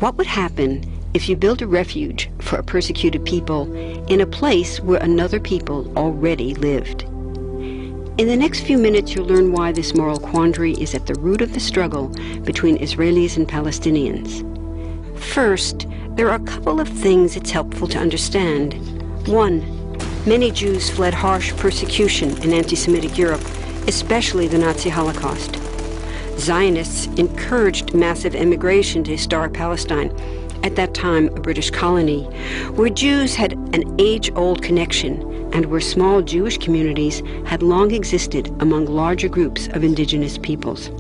What would happen if you built a refuge for a persecuted people in a place where another people already lived? In the next few minutes, you'll learn why this moral quandary is at the root of the struggle between Israelis and Palestinians. First, there are a couple of things it's helpful to understand. One, many Jews fled harsh persecution in anti-Semitic Europe, especially the Nazi Holocaust. Zionists encouraged massive immigration to historic Palestine, at that time a British colony, where Jews had an age-old connection and where small Jewish communities had long existed among larger groups of indigenous peoples.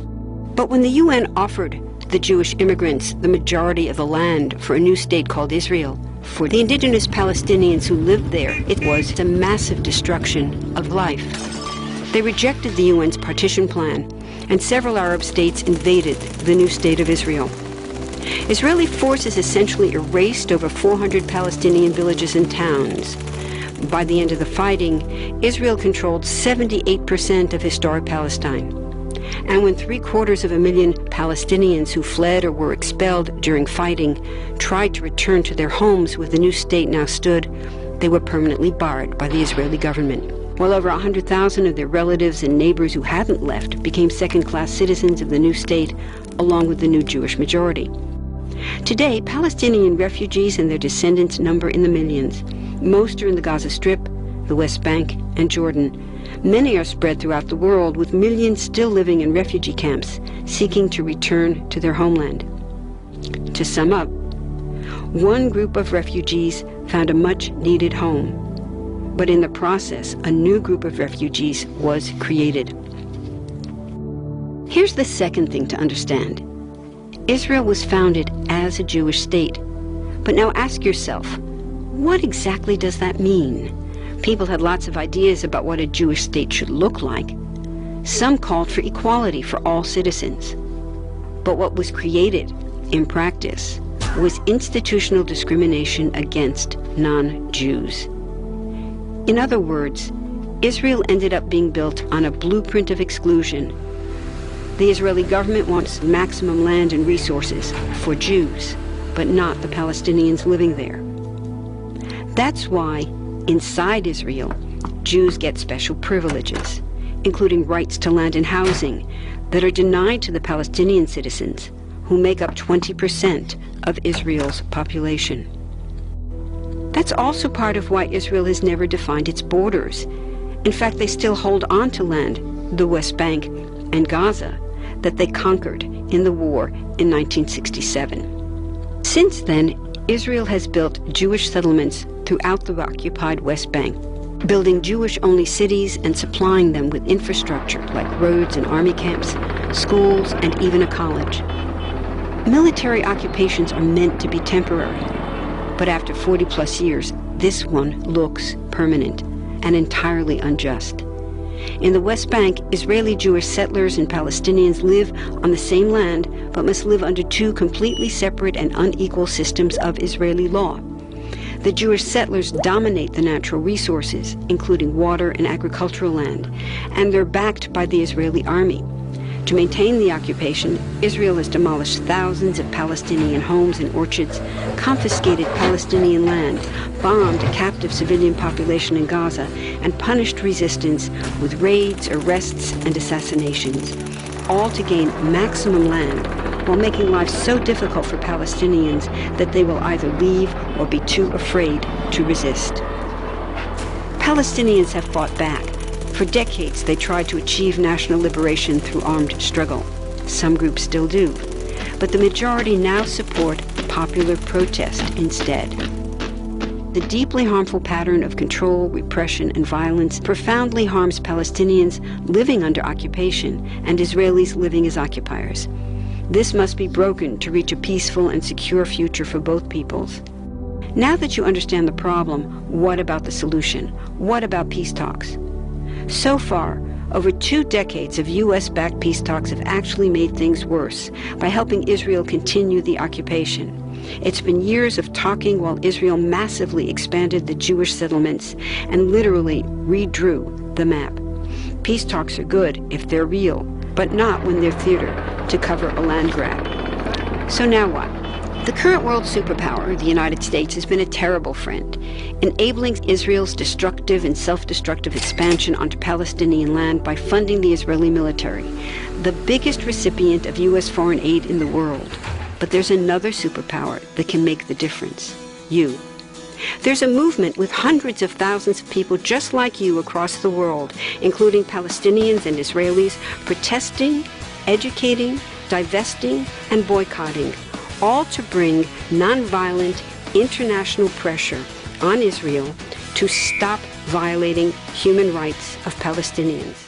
But when the UN offered the Jewish immigrants the majority of the land for a new state called Israel, for the indigenous Palestinians who lived there, it was a massive destruction of life. They rejected the UN's partition plan, and several Arab states invaded the new state of Israel. Israeli forces essentially erased over 400 Palestinian villages and towns. By the end of the fighting, Israel controlled 78% of historic Palestine. And when 750,000 Palestinians who fled or were expelled during fighting tried to return to their homes where the new state now stood, they were permanently barred by the Israeli government. While over 100,000 of their relatives and neighbors who hadn't left became second-class citizens of the new state, along with the new Jewish majority. Today, Palestinian refugees and their descendants number in the millions. Most are in the Gaza Strip, the West Bank, and Jordan. Many are spread throughout the world, with millions still living in refugee camps, seeking to return to their homeland. To sum up, one group of refugees found a much-needed home, but in the process, a new group of refugees was created. Here's the second thing to understand. Israel was founded as a Jewish state. But now ask yourself, what exactly does that mean? People had lots of ideas about what a Jewish state should look like. Some called for equality for all citizens. But what was created, in practice, was institutional discrimination against non-Jews. In other words, Israel ended up being built on a blueprint of exclusion. The Israeli government wants maximum land and resources for Jews, but not the Palestinians living there. That's why, inside Israel, Jews get special privileges, including rights to land and housing, that are denied to the Palestinian citizens, who make up 20% of Israel's population. That's also part of why Israel has never defined its borders. In fact, they still hold on to land, the West Bank and Gaza, that they conquered in the war in 1967. Since then, Israel has built Jewish settlements throughout the occupied West Bank, building Jewish-only cities and supplying them with infrastructure like roads and army camps, schools, and even a college. Military occupations are meant to be temporary, but after 40-plus years, this one looks permanent and entirely unjust. In the West Bank, Israeli Jewish settlers and Palestinians live on the same land, but must live under two completely separate and unequal systems of Israeli law. The Jewish settlers dominate the natural resources, including water and agricultural land, and they're backed by the Israeli army. To maintain the occupation, Israel has demolished thousands of Palestinian homes and orchards, confiscated Palestinian land, bombed a captive civilian population in Gaza, and punished resistance with raids, arrests, and assassinations, all to gain maximum land, while making life so difficult for Palestinians that they will either leave or be too afraid to resist. Palestinians have fought back. For decades, they tried to achieve national liberation through armed struggle. Some groups still do. But the majority now support popular protest instead. The deeply harmful pattern of control, repression, and violence profoundly harms Palestinians living under occupation and Israelis living as occupiers. This must be broken to reach a peaceful and secure future for both peoples. Now that you understand the problem, what about the solution? What about peace talks? So far, over 2 decades of U.S.-backed peace talks have actually made things worse by helping Israel continue the occupation. It's been years of talking while Israel massively expanded the Jewish settlements and literally redrew the map. Peace talks are good if they're real, but not when they're theater to cover a land grab. So now what? The current world superpower, the United States, has been a terrible friend, enabling Israel's destructive and self-destructive expansion onto Palestinian land by funding the Israeli military, the biggest recipient of U.S. foreign aid in the world. But there's another superpower that can make the difference: you. There's a movement with hundreds of thousands of people just like you across the world, including Palestinians and Israelis, protesting, educating, divesting, and boycotting, all to bring nonviolent international pressure on Israel to stop violating human rights of Palestinians.